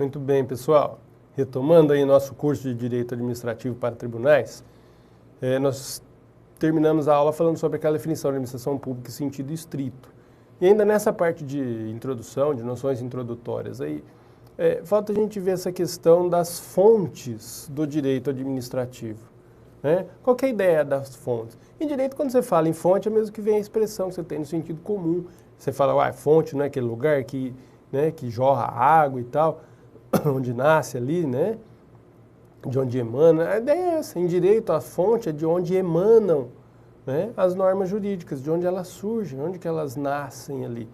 Muito bem, pessoal. Retomando aí nosso curso de Direito Administrativo para Tribunais, nós terminamos a aula falando sobre aquela definição de administração pública em sentido estrito. E ainda nessa parte de introdução, de noções introdutórias, aí, falta a gente ver essa questão das fontes do direito administrativo. Né? Qual que é a ideia das fontes? Em direito, quando você fala em fonte, é mesmo que vem a expressão que você tem no sentido comum. Você fala, fonte não é aquele lugar que jorra água e tal, onde nasce ali, né? De onde emana. A ideia é essa. Em direito, a fonte é de onde emanam, né, as normas jurídicas, de onde elas surgem, onde que elas nascem ali.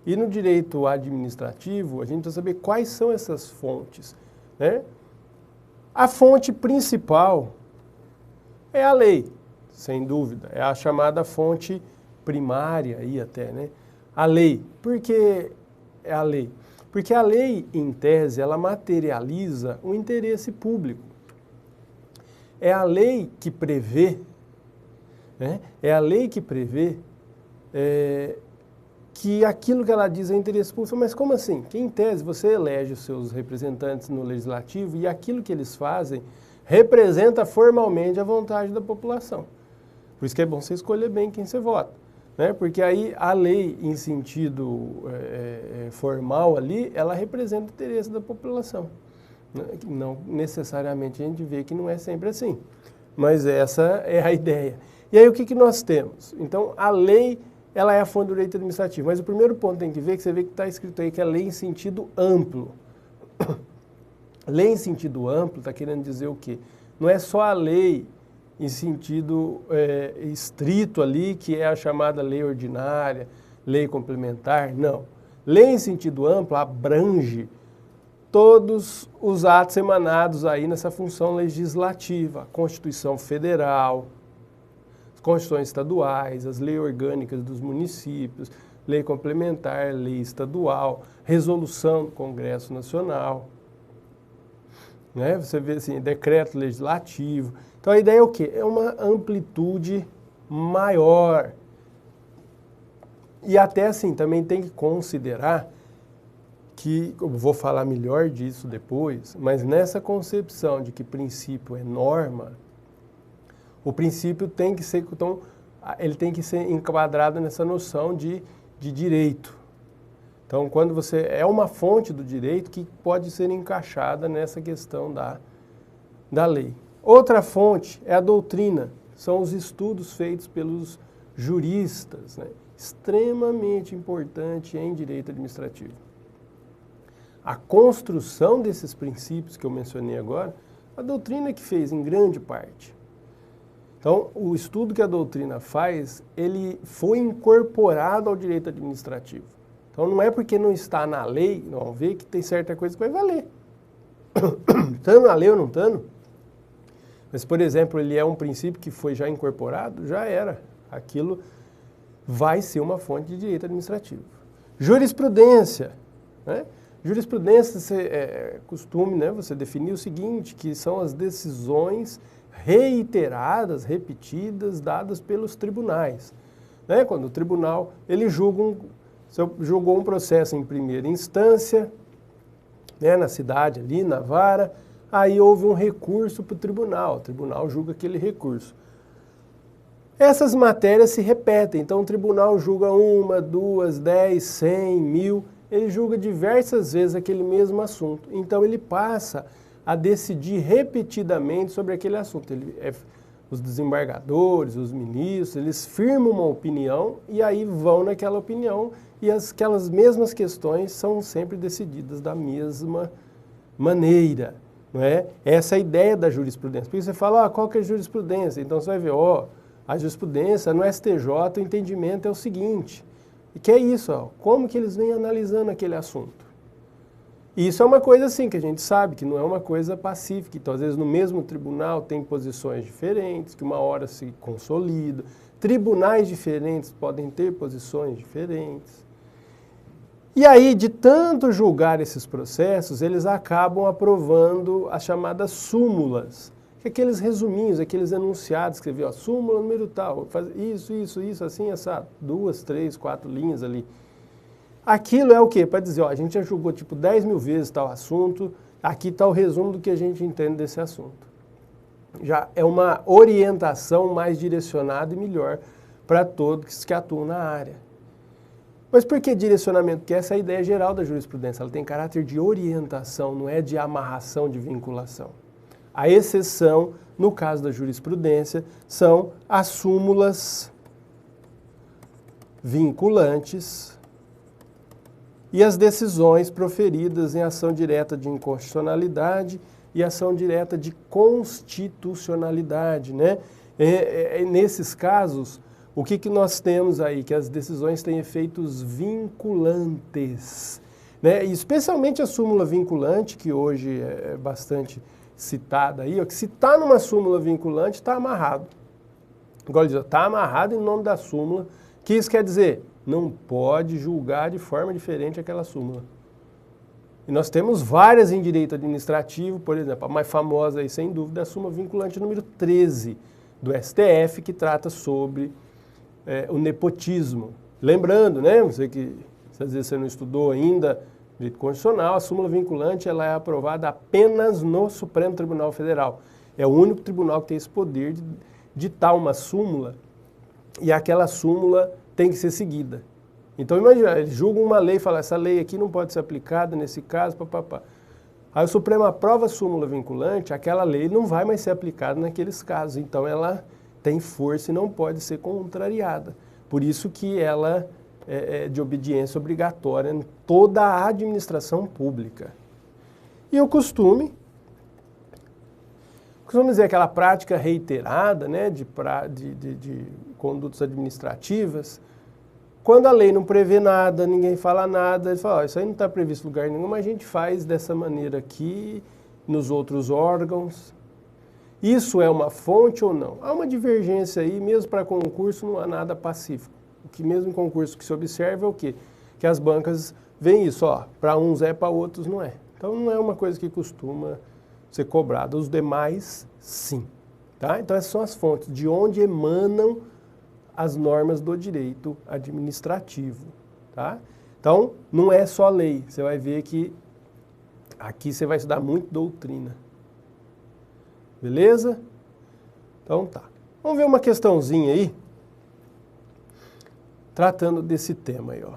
E no direito administrativo, a gente precisa saber quais são essas fontes. Né? A fonte principal é a lei, sem dúvida. É a chamada fonte primária aí até, né? A lei. Por que é a lei? Porque a lei, em tese, ela materializa o interesse público. É a lei que prevê, né? É a lei que prevê que aquilo que ela diz é interesse público. Mas como assim? Que, em tese, você elege os seus representantes no legislativo e aquilo que eles fazem representa formalmente a vontade da população. Por isso que é bom você escolher bem quem você vota. Né? Porque aí a lei, em sentido formal ali, ela representa o interesse da população. Não necessariamente a gente vê que não é sempre assim, mas essa é a ideia. E aí o que nós temos? Então a lei, ela é a fonte do direito administrativo, mas o primeiro ponto que tem que ver, que você vê que está escrito aí que é lei em sentido amplo. Lei em sentido amplo está querendo dizer o quê? Não é só a lei em sentido estrito ali, que é a chamada lei ordinária, lei complementar, não. Lei em sentido amplo abrange todos os atos emanados aí nessa função legislativa, a Constituição Federal, as Constituições estaduais, as leis orgânicas dos municípios, lei complementar, lei estadual, resolução do Congresso Nacional. Né? Você vê assim, decreto legislativo. Então a ideia é o quê? É uma amplitude maior. E até assim, também tem que considerar que, eu vou falar melhor disso depois, mas nessa concepção de que princípio é norma, o princípio tem que ser, então, ele tem que ser enquadrado nessa noção de direito. Então, quando você é uma fonte do direito que pode ser encaixada nessa questão da lei. Outra fonte é a doutrina, são os estudos feitos pelos juristas, né? Extremamente importante em direito administrativo. A construção desses princípios que eu mencionei agora, a doutrina que fez em grande parte. Então, o estudo que a doutrina faz, ele foi incorporado ao direito administrativo. Então, não é porque não está na lei, não vamos ver que tem certa coisa que vai valer. Estando na lei ou não estando. Mas, por exemplo, ele é um princípio que foi já incorporado, já era. Aquilo vai ser uma fonte de direito administrativo. Jurisprudência, né? Jurisprudência é costume, né, você definir o seguinte, que são as decisões reiteradas, repetidas, dadas pelos tribunais. Né? Quando o tribunal ele julgou um processo em primeira instância, né, na cidade ali, na vara, aí houve um recurso para o tribunal julga aquele recurso. Essas matérias se repetem, então o tribunal julga 1, 2, 10, 100, 1000, ele julga diversas vezes aquele mesmo assunto. Então ele passa a decidir repetidamente sobre aquele assunto. Os desembargadores, os ministros, eles firmam uma opinião e aí vão naquela opinião e aquelas mesmas questões são sempre decididas da mesma maneira. Não é? Essa é a ideia da jurisprudência. Por isso você fala, qual que é a jurisprudência? Então você vai ver, a jurisprudência no STJ, o entendimento é o seguinte, e que é isso, como que eles vêm analisando aquele assunto. E isso é uma coisa assim, que a gente sabe, que não é uma coisa pacífica, então às vezes no mesmo tribunal tem posições diferentes, que uma hora se consolida, tribunais diferentes podem ter posições diferentes. E aí, de tanto julgar esses processos, eles acabam aprovando as chamadas súmulas, que é aqueles resuminhos, aqueles enunciados que você vê, súmula número tal, faz isso, assim, essa 2, 3, 4 linhas ali. Aquilo é o quê? Para dizer, ó, a gente já julgou tipo 10 mil vezes tal assunto, aqui está o resumo do que a gente entende desse assunto. Já é uma orientação mais direcionada e melhor para todos que atuam na área. Mas por que direcionamento? Porque essa é a ideia geral da jurisprudência, ela tem caráter de orientação, não é de amarração, de vinculação. A exceção, no caso da jurisprudência, são as súmulas vinculantes e as decisões proferidas em ação direta de inconstitucionalidade e ação direta de constitucionalidade, né? Nesses casos, o que nós temos aí? Que as decisões têm efeitos vinculantes, né? E especialmente a súmula vinculante, que hoje é bastante citada aí, ó, que se está numa súmula vinculante, está amarrado. Igual ele diz, está amarrado em nome da súmula. O que isso quer dizer? Não pode julgar de forma diferente aquela súmula. E nós temos várias em direito administrativo, por exemplo, a mais famosa aí, sem dúvida, é a súmula vinculante número 13 do STF, que trata sobre o nepotismo. Lembrando, né, você que às vezes você não estudou ainda direito constitucional, a súmula vinculante ela é aprovada apenas no Supremo Tribunal Federal. É o único tribunal que tem esse poder de ditar uma súmula e aquela súmula tem que ser seguida. Então imagina, eles julgam uma lei e falam, essa lei aqui não pode ser aplicada nesse caso, papapá. Aí o Supremo aprova a súmula vinculante, aquela lei não vai mais ser aplicada naqueles casos. Então ela tem força e não pode ser contrariada. Por isso que ela é de obediência obrigatória em toda a administração pública. E o costume dizer aquela prática reiterada, né, de condutas administrativas, quando a lei não prevê nada, ninguém fala nada, ele fala, isso aí não está previsto em lugar nenhum, mas a gente faz dessa maneira aqui, nos outros órgãos. Isso é uma fonte ou não? Há uma divergência aí, mesmo para concurso não há nada pacífico. O que mesmo em concurso que se observa é o quê? Que as bancas veem isso, ó, para uns é, para outros não é. Então não é uma coisa que costuma ser cobrada. Os demais, sim. Tá? Então essas são as fontes, de onde emanam as normas do direito administrativo. Tá? Então não é só lei, você vai ver que aqui você vai estudar muito doutrina. Beleza? Então tá. Vamos ver uma questãozinha aí, tratando desse tema aí, ó.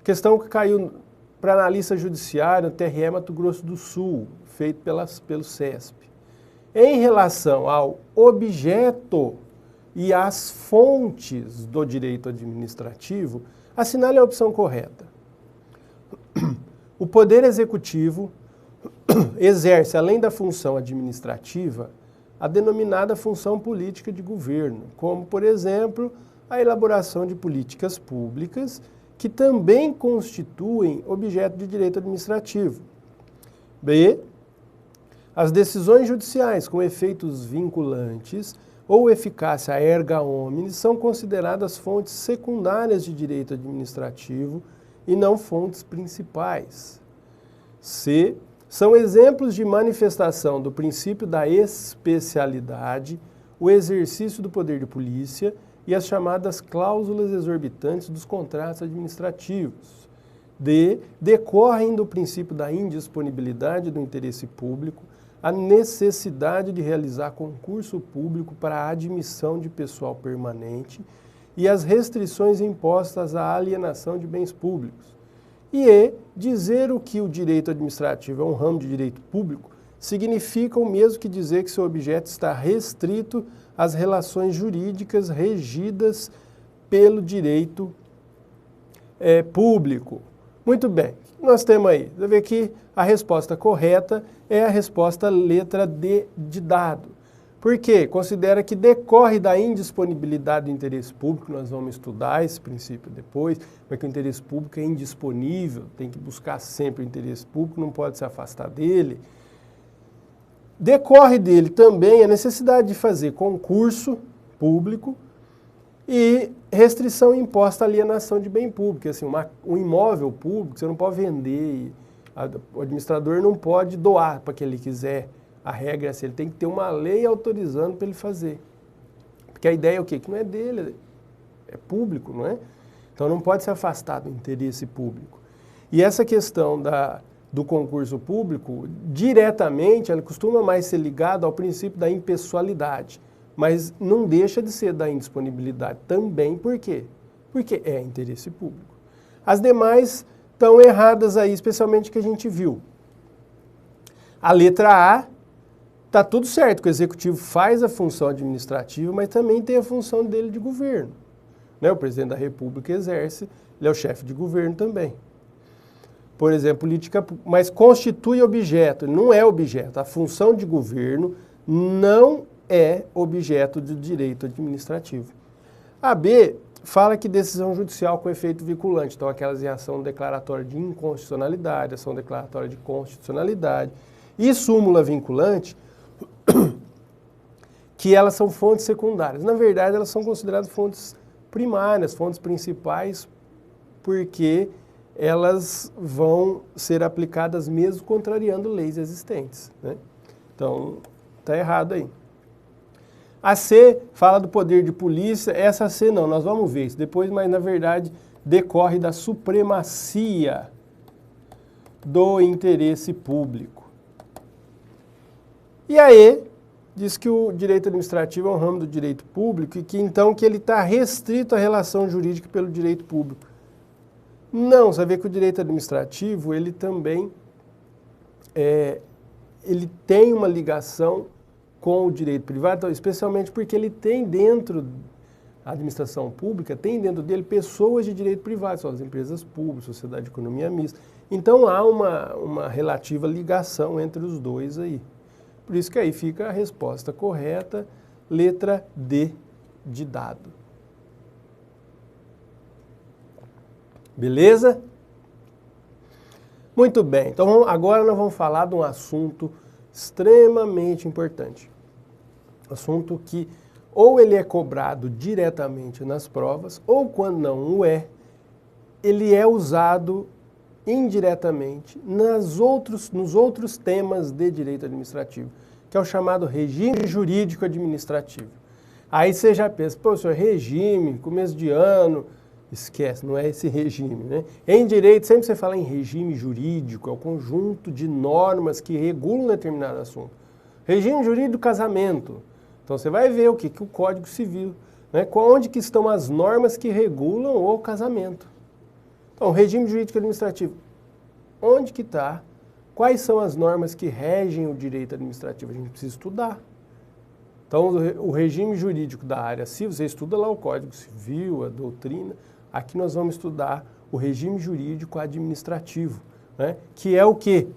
Questão que caiu para analista judiciário no TRE Mato Grosso do Sul, feito pelo CESP. Em relação ao objeto e às fontes do direito administrativo, assinale a opção correta. O Poder Executivo exerce, além da função administrativa, a denominada função política de governo, como, por exemplo, a elaboração de políticas públicas que também constituem objeto de direito administrativo. B. As decisões judiciais com efeitos vinculantes ou eficácia erga omnes são consideradas fontes secundárias de direito administrativo e não fontes principais. C. São exemplos de manifestação do princípio da especialidade, o exercício do poder de polícia e as chamadas cláusulas exorbitantes dos contratos administrativos. D. Decorrem do princípio da indisponibilidade do interesse público a necessidade de realizar concurso público para a admissão de pessoal permanente e as restrições impostas à alienação de bens públicos. E dizer o que o direito administrativo é um ramo de direito público significa o mesmo que dizer que seu objeto está restrito às relações jurídicas regidas pelo direito público. Muito bem, nós temos aí, você vê que a resposta correta é a resposta letra D de dado. Por quê? Considera que decorre da indisponibilidade do interesse público, nós vamos estudar esse princípio depois, porque o interesse público é indisponível, tem que buscar sempre o interesse público, não pode se afastar dele. Decorre dele também a necessidade de fazer concurso público e restrição imposta à alienação de bem público. Assim, um imóvel público você não pode vender, o administrador não pode doar para quem ele quiser. A regra é assim, ele tem que ter uma lei autorizando para ele fazer. Porque a ideia é o quê? Que não é dele, é público, não é? Então não pode se afastar do interesse público. E essa questão do concurso público, diretamente, ela costuma mais ser ligada ao princípio da impessoalidade, mas não deixa de ser da indisponibilidade também. Por quê? Porque é interesse público. As demais estão erradas aí, especialmente que a gente viu. A letra A, está tudo certo, que o executivo faz a função administrativa, mas também tem a função dele de governo. Né? O presidente da República exerce, ele é o chefe de governo também. Por exemplo, política, mas constitui objeto, não é objeto. A função de governo não é objeto de direito administrativo. A B fala que decisão judicial com efeito vinculante, então aquelas em ação declaratória de inconstitucionalidade, ação declaratória de constitucionalidade e súmula vinculante, que elas são fontes secundárias. Na verdade, elas são consideradas fontes primárias, fontes principais, porque elas vão ser aplicadas mesmo contrariando leis existentes, né? Então, está errado aí. A C fala do poder de polícia, essa C não, nós vamos ver isso depois, mas na verdade decorre da supremacia do interesse público. E a E diz que o direito administrativo é um ramo do direito público e que então que ele está restrito à relação jurídica pelo direito público. Não, você vê que o direito administrativo, ele também ele tem uma ligação com o direito privado, especialmente porque ele tem dentro, a administração pública tem dentro dele pessoas de direito privado, são as empresas públicas, sociedade de economia mista. Então há uma relativa ligação entre os dois aí. Por isso que aí fica a resposta correta, letra D de dado. Beleza? Muito bem, então agora nós vamos falar de um assunto extremamente importante. Assunto que ou ele é cobrado diretamente nas provas, ou quando não o é, ele é usado indiretamente nos outros temas de direito administrativo, que é o chamado regime jurídico administrativo. Aí você já pensa, professor, regime, começo de ano, esquece, não é esse regime, né? Em direito, sempre você fala em regime jurídico, é o conjunto de normas que regulam determinado assunto. Regime jurídico do casamento. Então você vai ver o que o Código Civil, né? Onde que estão as normas que regulam o casamento. Então, regime jurídico administrativo, onde que está? Quais são as normas que regem o direito administrativo? A gente precisa estudar. Então, o regime jurídico da área civil, você estuda lá o Código Civil, a doutrina. Aqui nós vamos estudar o regime jurídico administrativo, né? Que é o quê?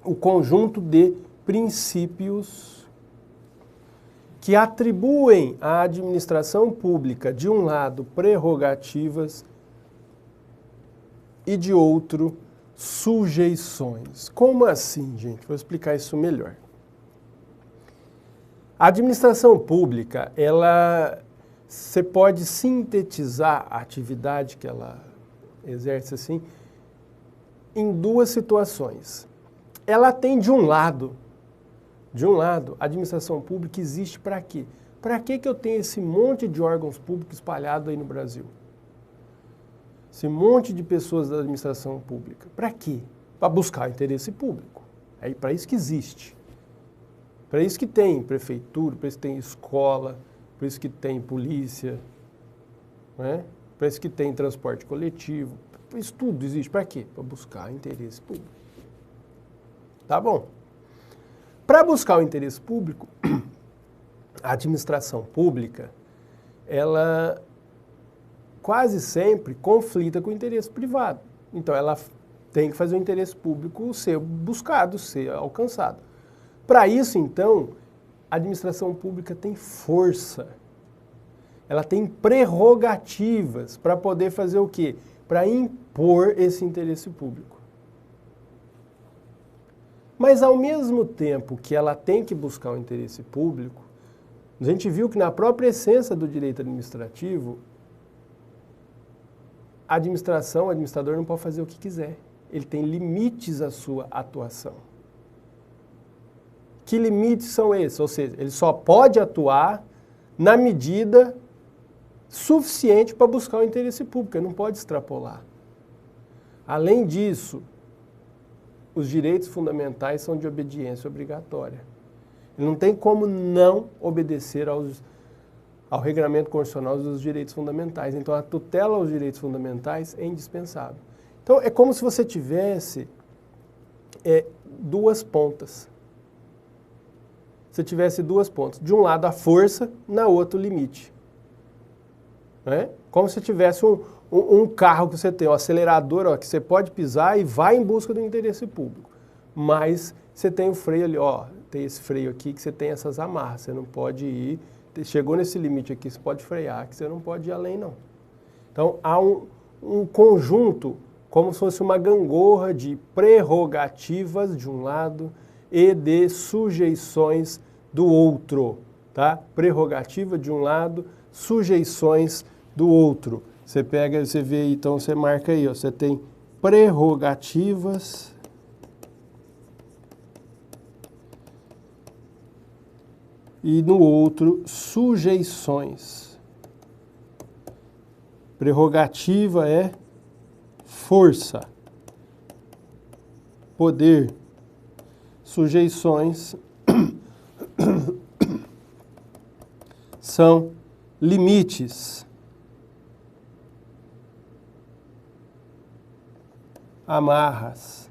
O conjunto de princípios que atribuem à administração pública, de um lado, prerrogativas e de outro, sujeições. Como assim, gente? Vou explicar isso melhor. A administração pública, você pode sintetizar a atividade que ela exerce assim em duas situações. Ela tem de um lado, a administração pública existe para quê? Para que eu tenho esse monte de órgãos públicos espalhados aí no Brasil? Esse monte de pessoas da administração pública. Para quê? Para buscar o interesse público. É para isso que existe. Para isso que tem prefeitura, para isso que tem escola, para isso que tem polícia, né? Para isso que tem transporte coletivo. Isso tudo existe para quê? Para buscar o interesse público. Tá bom? Para buscar o interesse público, a administração pública, ela quase sempre conflita com o interesse privado. Então, ela tem que fazer o interesse público ser buscado, ser alcançado. Para isso, então, a administração pública tem força. Ela tem prerrogativas para poder fazer o quê? Para impor esse interesse público. Mas, ao mesmo tempo que ela tem que buscar o interesse público, a gente viu que na própria essência do direito administrativo, a administração, o administrador não pode fazer o que quiser. Ele tem limites à sua atuação. Que limites são esses? Ou seja, ele só pode atuar na medida suficiente para buscar o interesse público, ele não pode extrapolar. Além disso, os direitos fundamentais são de obediência obrigatória. Ele não tem como não obedecer ao regramento constitucional dos direitos fundamentais. Então, a tutela aos direitos fundamentais é indispensável. Então, é como se você tivesse duas pontas. Você tivesse duas pontas. De um lado a força, na outra o limite. Né? Como se tivesse um carro que você tem, um acelerador, ó, que você pode pisar e vai em busca do interesse público. Mas você tem o freio ali, ó, tem esse freio aqui que você tem essas amarras. Você não pode ir, chegou nesse limite aqui, você pode frear, que você não pode ir além, não. Então, há um conjunto, como se fosse uma gangorra de prerrogativas de um lado e de sujeições do outro, tá? Prerrogativa de um lado, sujeições do outro. Você pega, você vê aí, então você marca aí, ó, você tem prerrogativas e no outro sujeições. Prerrogativa é força, poder, sujeições são limites, amarras.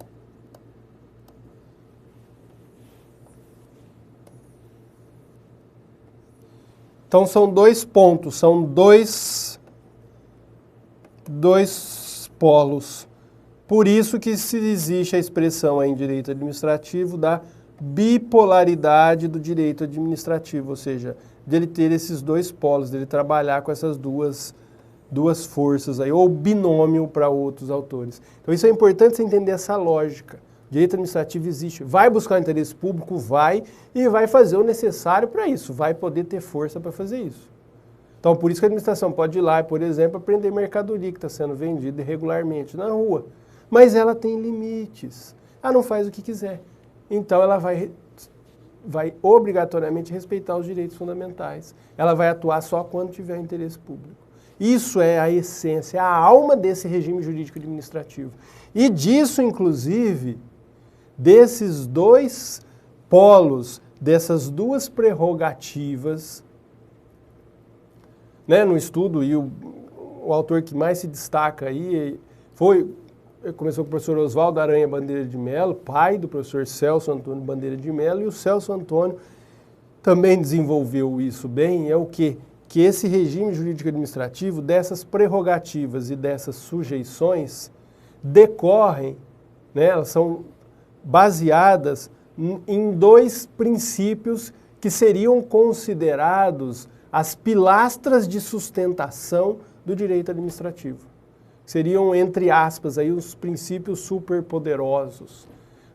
Então são dois pontos, são dois polos. Por isso que se existe a expressão em direito administrativo da bipolaridade do direito administrativo, ou seja, dele ter esses dois polos, dele trabalhar com essas duas forças aí, ou binômio para outros autores. Então isso é importante você entender essa lógica. O direito administrativo existe, vai buscar o interesse público, vai, e vai fazer o necessário para isso, vai poder ter força para fazer isso. Então por isso que a administração pode ir lá, por exemplo, apreender mercadoria que está sendo vendida irregularmente na rua. Mas ela tem limites, ela não faz o que quiser. Então ela vai obrigatoriamente respeitar os direitos fundamentais. Ela vai atuar só quando tiver interesse público. Isso é a essência, a alma desse regime jurídico administrativo. E disso, inclusive, desses dois polos, dessas duas prerrogativas, né, no estudo, e o autor que mais se destaca aí começou com o professor Oswaldo Aranha Bandeira de Mello, pai do professor Celso Antônio Bandeira de Mello, e o Celso Antônio também desenvolveu isso bem, é o quê? Que esse regime jurídico administrativo, dessas prerrogativas e dessas sujeições, decorrem, né, elas são baseadas em dois princípios que seriam considerados as pilastras de sustentação do direito administrativo. Seriam, entre aspas, aí, os princípios superpoderosos,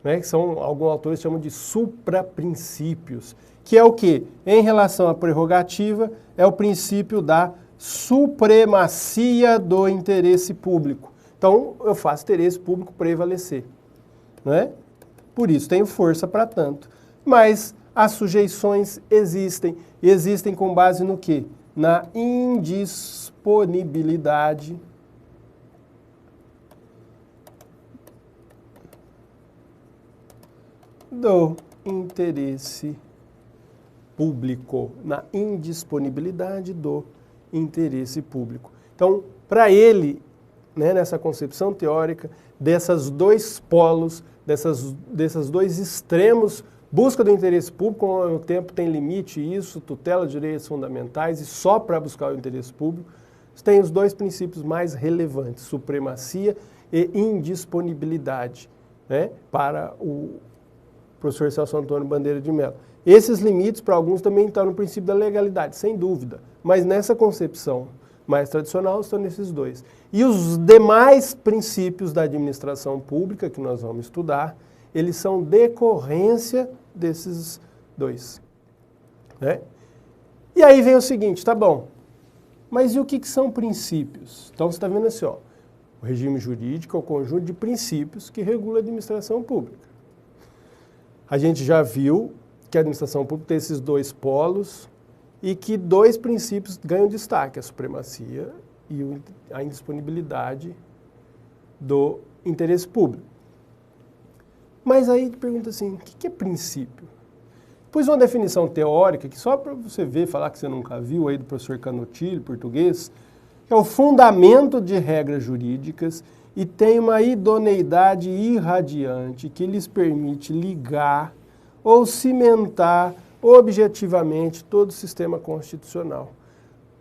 né, que são, alguns autores chamam de supraprincípios, que é o quê? Em relação à prerrogativa, é o princípio da supremacia do interesse público. Então, eu faço interesse público prevalecer, não é? Por isso, tenho força para tanto. Mas as sujeições existem, e existem com base no quê? Na indisponibilidade do interesse público, na indisponibilidade do interesse público. Então, para ele, né, nessa concepção teórica, desses dois polos, desses dois extremos, busca do interesse público, ao mesmo tempo tem limite isso, tutela de direitos fundamentais, e só para buscar o interesse público, tem os dois princípios mais relevantes, supremacia e indisponibilidade, né, para o professor Celso Antônio Bandeira de Mello. Esses limites, para alguns, também estão no princípio da legalidade, sem dúvida. Mas nessa concepção mais tradicional, estão nesses dois. E os demais princípios da administração pública, que nós vamos estudar, eles são decorrência desses dois. Né? E aí vem o seguinte, tá bom, mas e o que são princípios? Então você está vendo assim, ó, o regime jurídico é o conjunto de princípios que regula a administração pública. A gente já viu que a administração pública tem esses dois polos, e que dois princípios ganham destaque, a supremacia e a indisponibilidade do interesse público. Mas aí pergunta assim, o que é princípio? Pus uma definição teórica, que só para você ver, falar que você nunca viu, aí do professor Canutilho, português, que é o fundamento de regras jurídicas e tem uma idoneidade irradiante que lhes permite ligar ou cimentar objetivamente todo o sistema constitucional.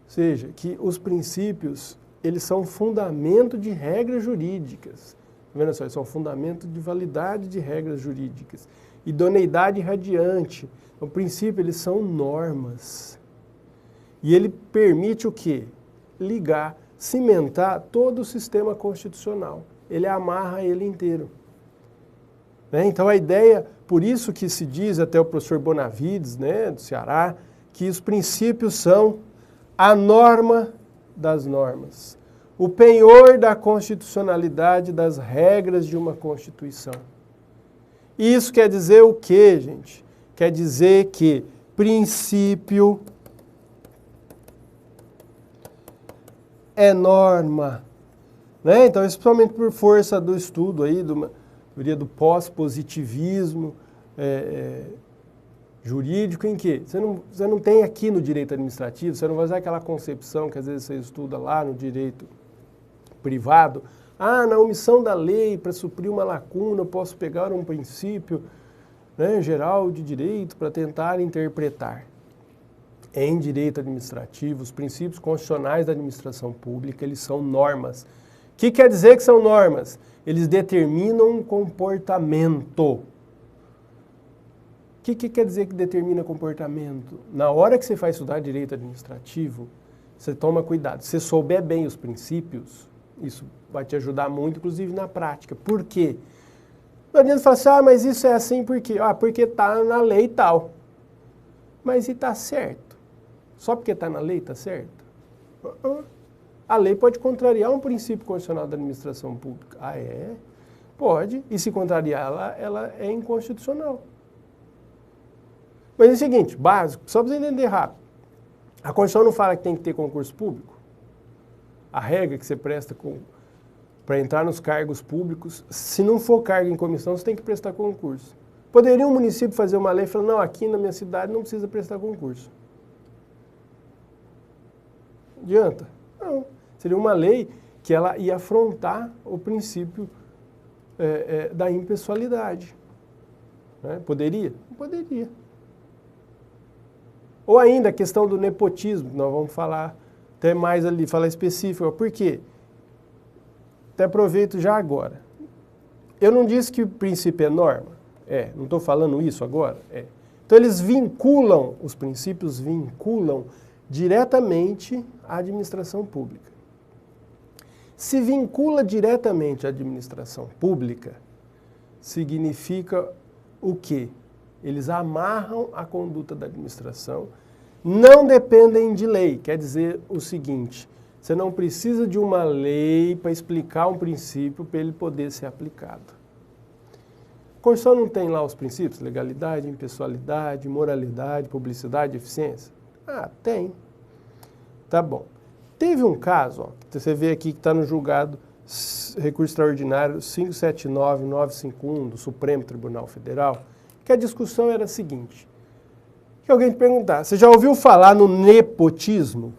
Ou seja, que os princípios, eles são fundamento de regras jurídicas. Tá vendo só? Eles são fundamento de validade de regras jurídicas. Idoneidade irradiante. O princípio, eles são normas. E ele permite o quê? Ligar, cimentar todo o sistema constitucional. Ele amarra ele inteiro. Né? Então a ideia, por isso que se diz até o professor Bonavides, né, do Ceará, que os princípios são a norma das normas, o penhor da constitucionalidade das regras de uma Constituição. Isso quer dizer o quê, gente? Quer dizer que princípio é norma. Né? Então, especialmente por força do estudo aí, do pós-positivismo jurídico, em que você não tem aqui no direito administrativo, você não vai usar aquela concepção que às vezes você estuda lá no direito privado, na omissão da lei para suprir uma lacuna, eu posso pegar um princípio, né, geral de direito para tentar interpretar. Em direito administrativo, os princípios constitucionais da administração pública, eles são normas. O que quer dizer que são normas? Eles determinam um comportamento. O que quer dizer que determina comportamento? Na hora que você vai estudar direito administrativo, você toma cuidado. Se você souber bem os princípios, isso vai te ajudar muito, inclusive na prática. Por quê? Não adianta falar assim, mas isso é assim por quê? Porque está na lei e tal. Mas e está certo? Só porque está na lei está certo? A lei pode contrariar um princípio constitucional da administração pública. É? Pode. E se contrariar, ela é inconstitucional. Mas é o seguinte, básico, só para você entender rápido. A Constituição não fala que tem que ter concurso público? A regra que você presta para entrar nos cargos públicos, se não for cargo em comissão, você tem que prestar concurso. Poderia um município fazer uma lei e falar, não, aqui na minha cidade não precisa prestar concurso. Adianta? Não. Seria uma lei que ela ia afrontar o princípio da impessoalidade. Né? Poderia? Não poderia. Ou ainda a questão do nepotismo, nós vamos falar até mais ali, falar específico. Por quê? Até aproveito já agora. Eu não disse que o princípio é norma? Não estou falando isso agora? Então eles vinculam, os princípios vinculam diretamente à administração pública. Se vincula diretamente à administração pública, significa o quê? Eles amarram a conduta da administração, não dependem de lei. Quer dizer o seguinte, você não precisa de uma lei para explicar um princípio para ele poder ser aplicado. A Constituição não tem lá os princípios? Legalidade, impessoalidade, moralidade, publicidade, eficiência? Tem. Tá bom. Teve um caso, que você vê aqui que está no julgado recurso extraordinário 579-951 do Supremo Tribunal Federal, que a discussão era a seguinte, que alguém te perguntasse, você já ouviu falar no nepotismo?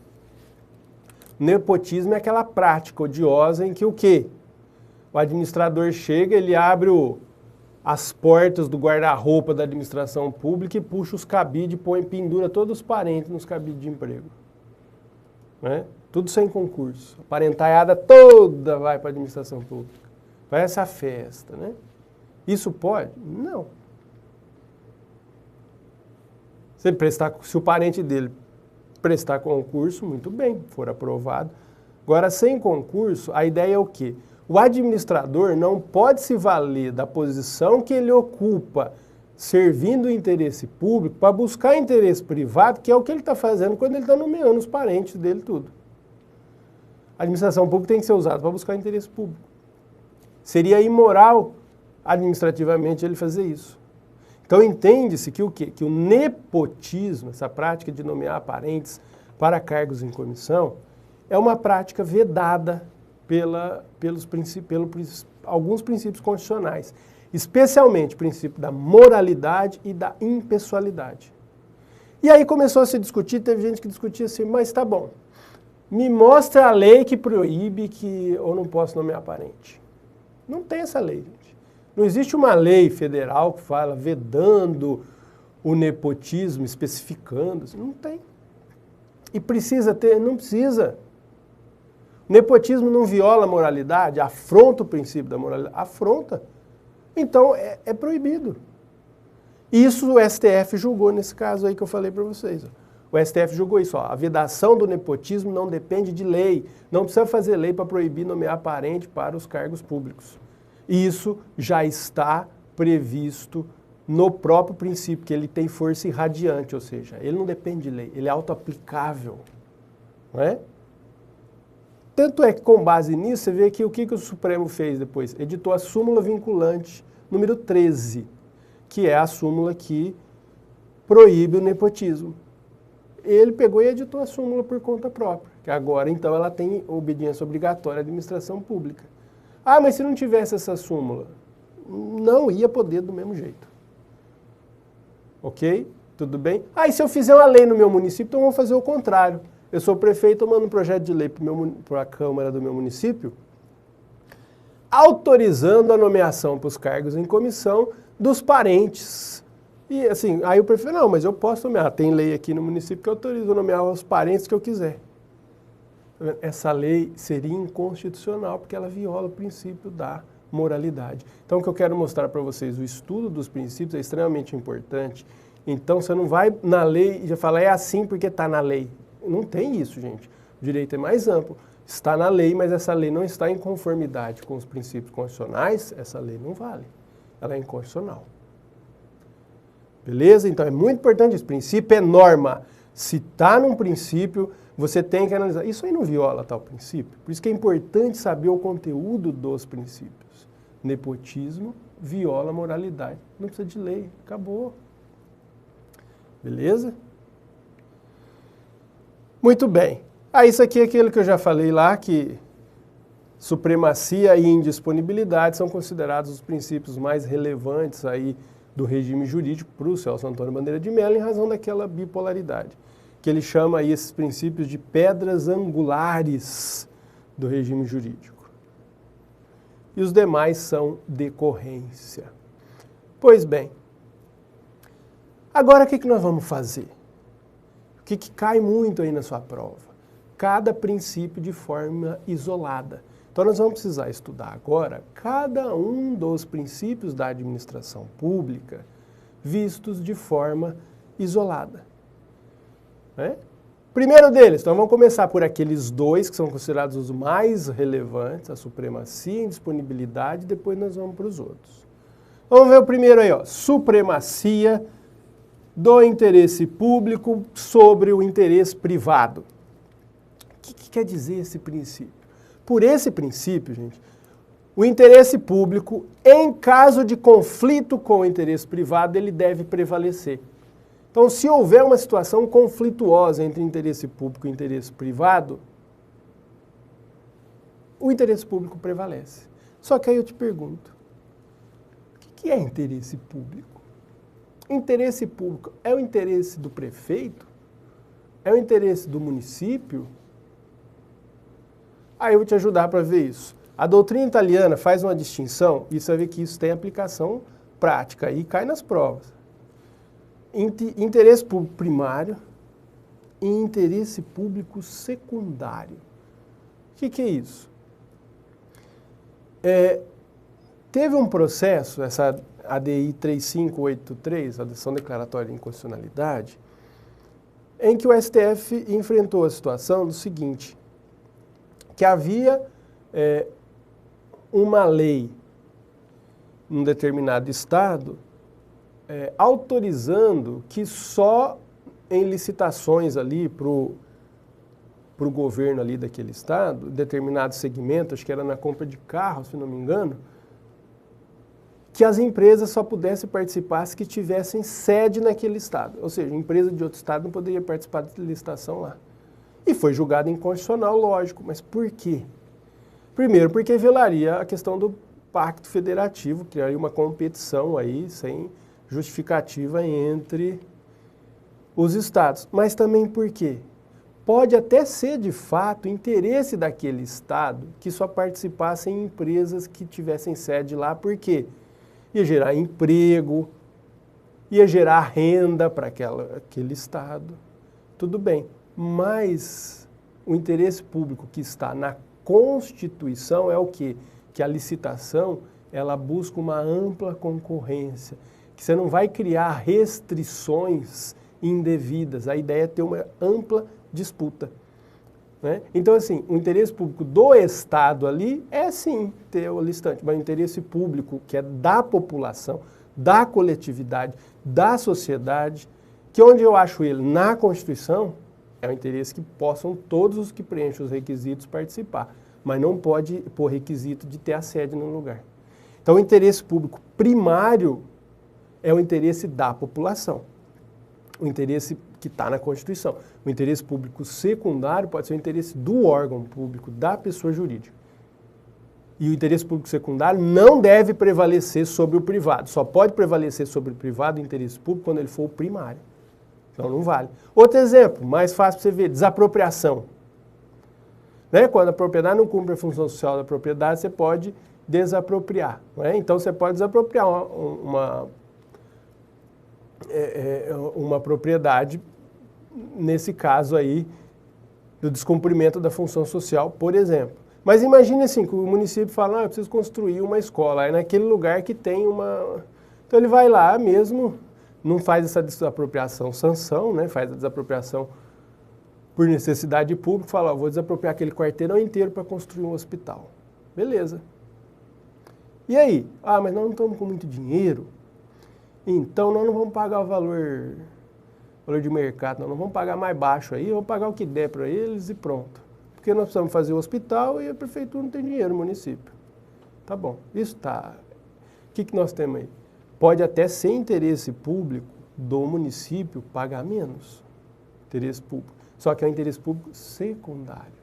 Nepotismo é aquela prática odiosa em que o quê? O administrador chega, ele abre as portas do guarda-roupa da administração pública e puxa os cabides, pendura todos os parentes nos cabides de emprego. Né? Tudo sem concurso. A parentalhada toda vai para a administração pública. Vai essa festa, né? Isso pode? Não. Se o parente dele prestar concurso, muito bem, for aprovado. Agora, sem concurso, a ideia é o quê? O administrador não pode se valer da posição que ele ocupa, servindo o interesse público, para buscar interesse privado, que é o que ele está fazendo quando ele está nomeando os parentes dele tudo. A administração pública tem que ser usada para buscar interesse público. Seria imoral, administrativamente, ele fazer isso. Então entende-se que o quê? Que o nepotismo, essa prática de nomear parentes para cargos em comissão, é uma prática vedada pelos alguns princípios constitucionais, especialmente o princípio da moralidade e da impessoalidade. E aí começou a se discutir, teve gente que discutia assim, mas tá bom, me mostra a lei que proíbe que eu não posso nomear parente. Não tem essa lei, gente. Não existe uma lei federal que fala vedando o nepotismo, especificando, não tem. E precisa ter? Não precisa. O nepotismo não viola a moralidade, afronta o princípio da moralidade, afronta. Então é proibido. Isso o STF julgou nesse caso aí que eu falei para vocês. O STF julgou isso, a vedação do nepotismo não depende de lei, não precisa fazer lei para proibir nomear parente para os cargos públicos. Isso já está previsto no próprio princípio, que ele tem força irradiante, ou seja, ele não depende de lei, ele é autoaplicável. Não é? Tanto é que, com base nisso, você vê que o que o Supremo fez depois? Editou a súmula vinculante número 13, que é a súmula que proíbe o nepotismo. Ele pegou e editou a súmula por conta própria, que agora, então, ela tem obediência obrigatória à administração pública. Ah, mas se não tivesse essa súmula, não ia poder do mesmo jeito. Ok? Tudo bem? Ah, e se eu fizer uma lei no meu município, então eu vou fazer o contrário. Eu sou prefeito, eu mando um projeto de lei para a Câmara do meu município, autorizando a nomeação para os cargos em comissão dos parentes. E assim, aí o prefeito, não, mas eu posso nomear. Tem lei aqui no município que autoriza a nomear os parentes que eu quiser. Essa lei seria inconstitucional porque ela viola o princípio da moralidade. Então, o que eu quero mostrar para vocês, o estudo dos princípios é extremamente importante. Então, você não vai na lei e já fala, é assim porque está na lei. Não tem isso, gente. O direito é mais amplo. Está na lei, mas essa lei não está em conformidade com os princípios constitucionais, essa lei não vale. Ela é inconstitucional. Beleza? Então, é muito importante isso. Princípio é norma. Se está num princípio, você tem que analisar. Isso aí não viola tal princípio. Por isso que é importante saber o conteúdo dos princípios. Nepotismo viola a moralidade. Não precisa de lei. Acabou. Beleza? Muito bem. Isso aqui é aquilo que eu já falei lá, que supremacia e indisponibilidade são considerados os princípios mais relevantes aí do regime jurídico para o Celso Antônio Bandeira de Mello em razão daquela bipolaridade, que ele chama aí esses princípios de pedras angulares do regime jurídico. E os demais são decorrência. Pois bem, agora o que nós vamos fazer? O que cai muito aí na sua prova? Cada princípio de forma isolada. Então nós vamos precisar estudar agora cada um dos princípios da administração pública vistos de forma isolada. Né? Primeiro deles, então vamos começar por aqueles dois que são considerados os mais relevantes, a supremacia e a indisponibilidade, depois nós vamos para os outros. Vamos ver o primeiro aí, ó, supremacia do interesse público sobre o interesse privado. O que quer dizer esse princípio? Por esse princípio, gente, o interesse público, em caso de conflito com o interesse privado, ele deve prevalecer. Então, se houver uma situação conflituosa entre interesse público e interesse privado, o interesse público prevalece. Só que aí eu te pergunto, o que é interesse público? Interesse público é o interesse do prefeito? É o interesse do município? Aí eu vou te ajudar para ver isso. A doutrina italiana faz uma distinção, e você vai ver que isso tem aplicação prática, e cai nas provas. Interesse público primário e interesse público secundário. O que é isso? Teve um processo, essa ADI 3583, a decisão declaratória de inconstitucionalidade, em que o STF enfrentou a situação do seguinte, que havia uma lei num determinado estado autorizando que só em licitações ali para o governo ali daquele estado, determinado segmento, acho que era na compra de carros, se não me engano, que as empresas só pudessem participar se que tivessem sede naquele estado. Ou seja, empresa de outro estado não poderia participar da licitação lá. E foi julgado inconstitucional, lógico. Mas por quê? Primeiro, porque violaria a questão do pacto federativo, criaria uma competição aí sem justificativa entre os estados. Mas também por quê? Pode até ser, de fato, interesse daquele estado que só participassem empresas que tivessem sede lá. Por quê? Ia gerar emprego, ia gerar renda para aquele estado. Tudo bem, mas o interesse público que está na Constituição é o quê? Que a licitação, ela busca uma ampla concorrência, que você não vai criar restrições indevidas. A ideia é ter uma ampla disputa. Né? Então, assim, o interesse público do Estado ali é sim ter o licitante, mas o interesse público que é da população, da coletividade, da sociedade, que onde eu acho ele na Constituição, é o interesse que possam todos os que preenchem os requisitos participar, mas não pode pôr requisito de ter a sede no lugar. Então, o interesse público primário é o interesse da população, o interesse que está na Constituição. O interesse público secundário pode ser o interesse do órgão público, da pessoa jurídica. E o interesse público secundário não deve prevalecer sobre o privado. Só pode prevalecer sobre o privado o interesse público quando ele for o primário. Então não vale. Outro exemplo, mais fácil para você ver, desapropriação. Né? Quando a propriedade não cumpre a função social da propriedade, você pode desapropriar. Né? Então você pode desapropriar uma propriedade, nesse caso aí, do descumprimento da função social, por exemplo. Mas imagine assim, que o município fala, eu preciso construir uma escola, aí naquele lugar que tem uma... Então ele vai lá mesmo, não faz essa desapropriação sanção, né? Faz a desapropriação por necessidade pública, fala, vou desapropriar aquele quarteirão inteiro para construir um hospital. Beleza. E aí? Mas nós não estamos com muito dinheiro, então nós não vamos pagar o valor de mercado, nós não vamos pagar mais baixo aí, vamos pagar o que der para eles e pronto. Porque nós precisamos fazer o hospital e a prefeitura não tem dinheiro, o município. Tá bom, isso tá. O que nós temos aí? Pode até ser interesse público do município pagar menos. Interesse público. Só que é o interesse público secundário.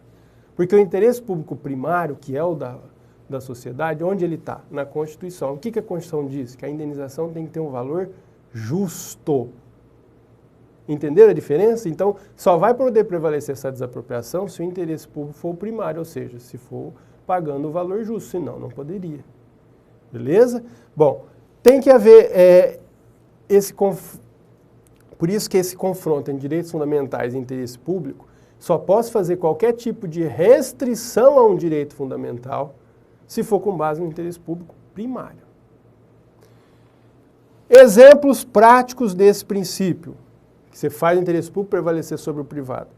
Porque o interesse público primário, que é o da sociedade, onde ele está? Na Constituição. O que a Constituição diz? Que a indenização tem que ter um valor justo. Entenderam a diferença? Então, só vai poder prevalecer essa desapropriação se o interesse público for o primário, ou seja, se for pagando o valor justo, senão não poderia. Beleza? Bom, tem que haver por isso que esse confronto entre direitos fundamentais e interesse público só posso fazer qualquer tipo de restrição a um direito fundamental se for com base no interesse público primário. Exemplos práticos desse princípio. Você faz o interesse público prevalecer sobre o privado.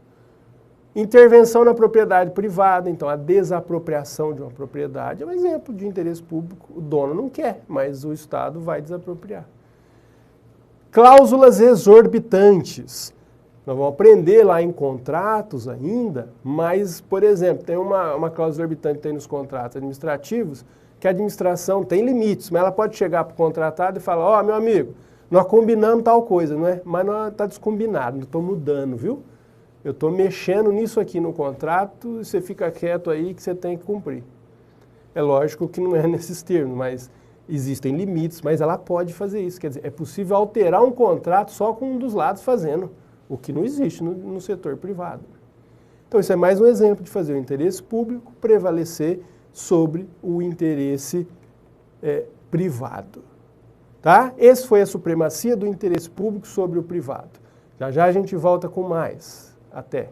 Intervenção na propriedade privada, então a desapropriação de uma propriedade é um exemplo de interesse público. O dono não quer, mas o Estado vai desapropriar. Cláusulas exorbitantes. Nós vamos aprender lá em contratos ainda, mas, por exemplo, tem uma cláusula exorbitante que tem nos contratos administrativos, que a administração tem limites, mas ela pode chegar para o contratado e falar, meu amigo, nós combinamos tal coisa, não é? Mas nós está descombinado, não estou mudando, viu? Eu estou mexendo nisso aqui no contrato e você fica quieto aí que você tem que cumprir. É lógico que não é nesses termos, mas existem limites, mas ela pode fazer isso. Quer dizer, é possível alterar um contrato só com um dos lados fazendo, o que não existe no setor privado. Então isso é mais um exemplo de fazer o interesse público prevalecer sobre o interesse privado. Tá? Essa foi a supremacia do interesse público sobre o privado. Já já a gente volta com mais. Até.